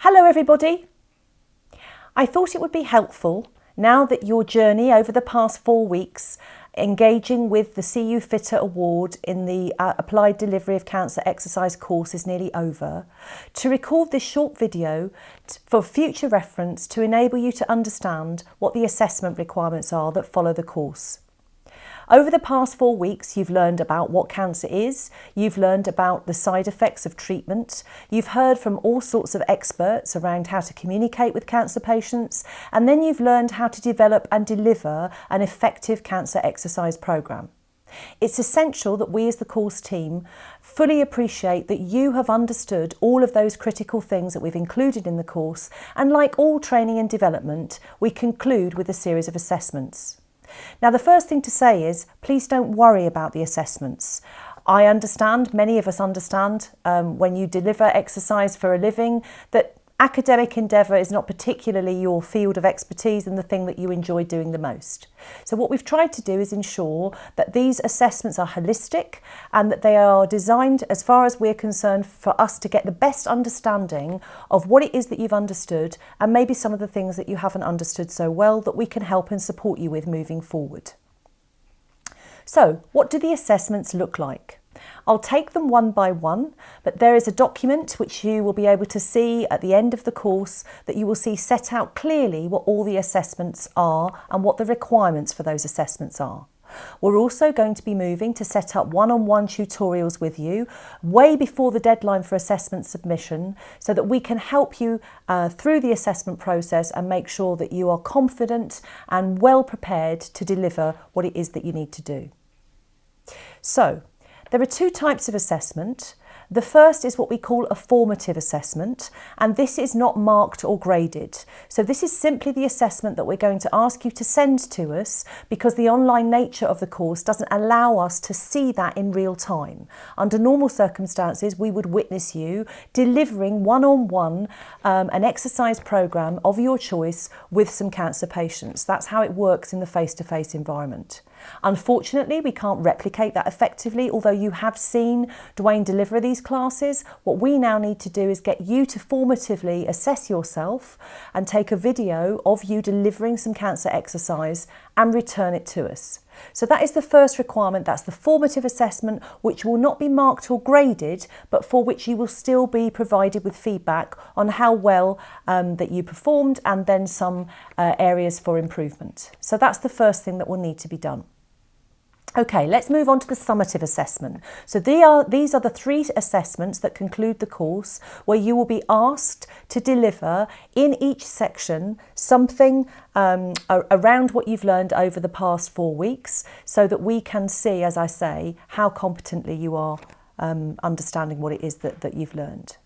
Hello everybody. I thought it would be helpful now that your journey over the past 4 weeks engaging with the CU Fitter Award in the Applied Delivery of Cancer Exercise course is nearly over, to record this short video for future reference to enable you to understand what the assessment requirements are that follow the course. Over the past 4 weeks, you've learned about what cancer is, you've learned about the side effects of treatment, you've heard from all sorts of experts around how to communicate with cancer patients, and then you've learned how to develop and deliver an effective cancer exercise programme. It's essential that we as the course team fully appreciate that you have understood all of those critical things that we've included in the course, and like all training and development, we conclude with a series of assessments. Now, the first thing to say is, please don't worry about the assessments. I understand, many of us understand, when you deliver exercise for a living, that academic endeavour is not particularly your field of expertise and the thing that you enjoy doing the most. So what we've tried to do is ensure that these assessments are holistic and that they are designed, as far as we're concerned, for us to get the best understanding of what it is that you've understood and maybe some of the things that you haven't understood so well that we can help and support you with moving forward. So, what do the assessments look like? I'll take them one by one, but there is a document which you will be able to see at the end of the course that you will see set out clearly what all the assessments are and what the requirements for those assessments are. We're also going to be moving to set up one-on-one tutorials with you way before the deadline for assessment submission so that we can help you through the assessment process and make sure that you are confident and well prepared to deliver what it is that you need to do. So, there are 2 types of assessment. The first is what we call a formative assessment, and this is not marked or graded. So this is simply the assessment that we're going to ask you to send to us because the online nature of the course doesn't allow us to see that in real time. Under normal circumstances, we would witness you delivering one-on-one an exercise programme of your choice with some cancer patients. That's how it works in the face-to-face environment. Unfortunately, we can't replicate that effectively, although you have seen Dwayne deliver these classes. What we now need to do is get you to formatively assess yourself and take a video of you delivering some cancer exercise and return it to us. So that is the first requirement. That's the formative assessment, which will not be marked or graded, but for which you will still be provided with feedback on how well that you performed and then some areas for improvement. So that's the first thing that will need to be done. Okay, let's move on to the summative assessment. So these are the 3 assessments that conclude the course where you will be asked to deliver in each section something around what you've learned over the past 4 weeks so that we can see, as I say, how competently you are understanding what it is that you've learned.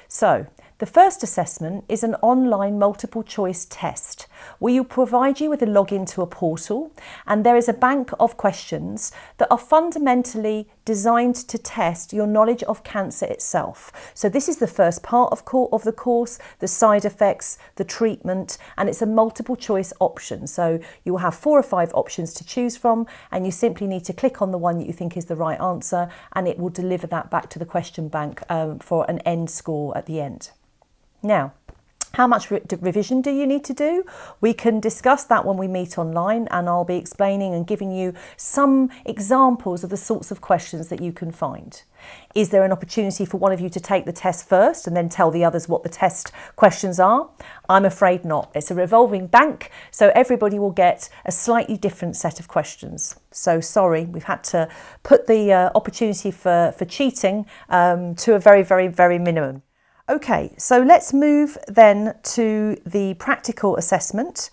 So, the first assessment is an online multiple choice test where you provide you with a login to a portal, and there is a bank of questions that are fundamentally designed to test your knowledge of cancer itself. So this is the first part of the course, the side effects, the treatment, and it's a multiple choice option. So you will have 4 or 5 options to choose from, and you simply need to click on the one that you think is the right answer, and it will deliver that back to the question bank for an end score at the end. Now, how much revision do you need to do? We can discuss that when we meet online, and I'll be explaining and giving you some examples of the sorts of questions that you can find. Is there an opportunity for one of you to take the test first and then tell the others what the test questions are? I'm afraid not. It's a revolving bank, so everybody will get a slightly different set of questions. So sorry, we've had to put the opportunity for cheating to a very, very, very minimum. Okay, so let's move then to the practical assessment,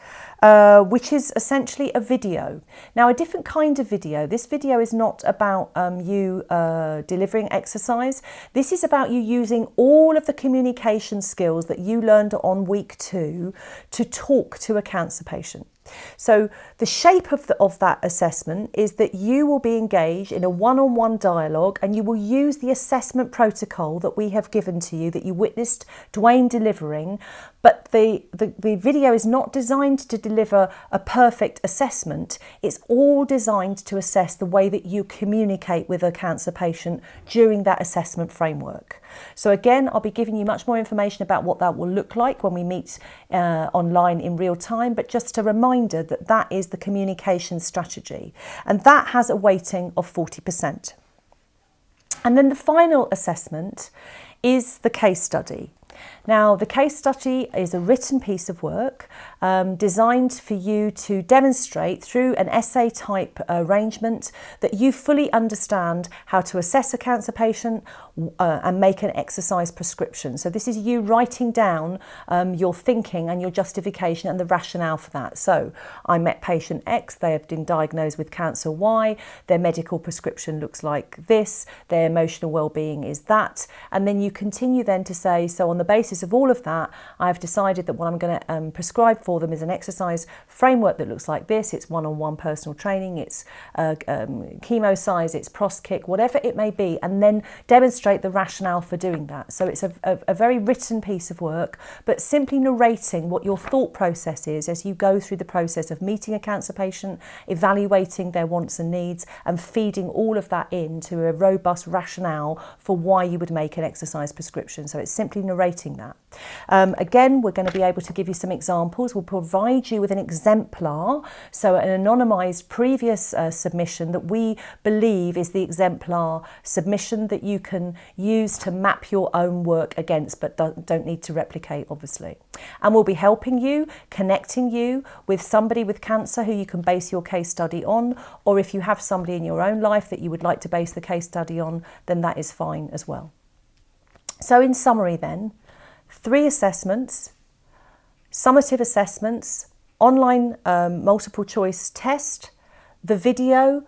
which is essentially a video. Now, a different kind of video. This video is not about you delivering exercise. This is about you using all of the communication skills that you learned on week 2 to talk to a cancer patient. So the shape of that assessment is that you will be engaged in a one-on-one dialogue, and you will use the assessment protocol that we have given to you, that you witnessed Dwayne delivering, but the video is not designed to deliver a perfect assessment. It's all designed to assess the way that you communicate with a cancer patient during that assessment framework. So again, I'll be giving you much more information about what that will look like when we meet online in real time, but just a reminder that that is the communication strategy, and that has a weighting of 40%. And then the final assessment is the case study. Now, the case study is a written piece of work designed for you to demonstrate through an essay type arrangement that you fully understand how to assess a cancer patient and make an exercise prescription. So this is you writing down your thinking and your justification and the rationale for that. So I met patient X, they have been diagnosed with cancer Y, their medical prescription looks like this, their emotional well-being is that, and then you continue then to say, so on the basis of all of that, I've decided that what I'm going to prescribe for them is an exercise framework that looks like this. It's one-on-one personal training, it's chemo size, it's ProsKick, whatever it may be, and then demonstrate the rationale for doing that. So it's a very written piece of work, but simply narrating what your thought process is as you go through the process of meeting a cancer patient, evaluating their wants and needs, and feeding all of that into a robust rationale for why you would make an exercise prescription. So it's simply narrating that. Again, we're going to be able to give you some examples. We'll provide you with an exemplar, so an anonymised previous submission that we believe is the exemplar submission that you can use to map your own work against, but don't need to replicate, obviously. And we'll be helping you, connecting you with somebody with cancer who you can base your case study on, or if you have somebody in your own life that you would like to base the case study on, then that is fine as well. So in summary then, 3 assessments, summative assessments, online multiple choice test, the video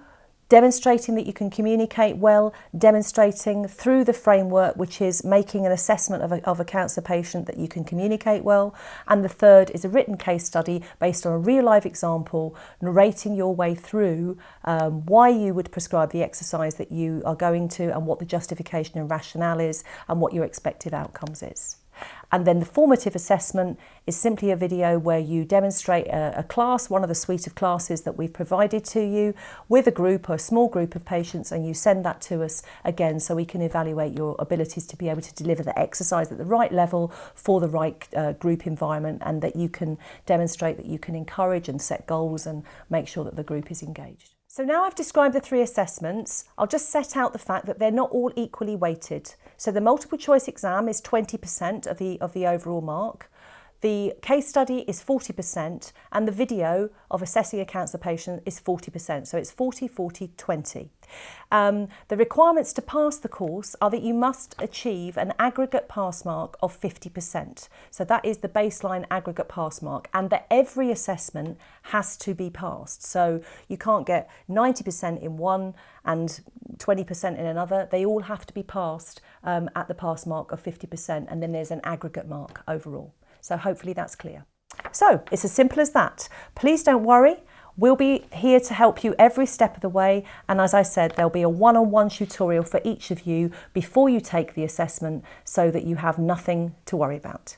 demonstrating that you can communicate well, demonstrating through the framework, which is making an assessment of a cancer patient that you can communicate well, and the third is a written case study based on a real life example, narrating your way through why you would prescribe the exercise that you are going to and what the justification and rationale is and what your expected outcomes is. And then the formative assessment is simply a video where you demonstrate a class, one of the suite of classes that we've provided to you with a group or a small group of patients, and you send that to us again so we can evaluate your abilities to be able to deliver the exercise at the right level for the right group environment, and that you can demonstrate that you can encourage and set goals and make sure that the group is engaged. So now I've described the 3 assessments, I'll just set out the fact that they're not all equally weighted. So the multiple choice exam is 20% of the overall mark. The case study is 40%, and the video of assessing a cancer patient is 40%. So it's 40, 40, 20. The requirements to pass the course are that you must achieve an aggregate pass mark of 50%. So that is the baseline aggregate pass mark, and that every assessment has to be passed. So you can't get 90% in one and 20% in another. They all have to be passed at the pass mark of 50%, and then there's an aggregate mark overall. So hopefully that's clear. So it's as simple as that. Please don't worry. We'll be here to help you every step of the way. And as I said, there'll be a one-on-one tutorial for each of you before you take the assessment so that you have nothing to worry about.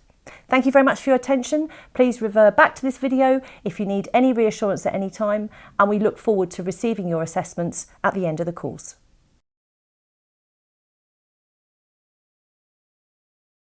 Thank you very much for your attention. Please revert back to this video if you need any reassurance at any time. And we look forward to receiving your assessments at the end of the course.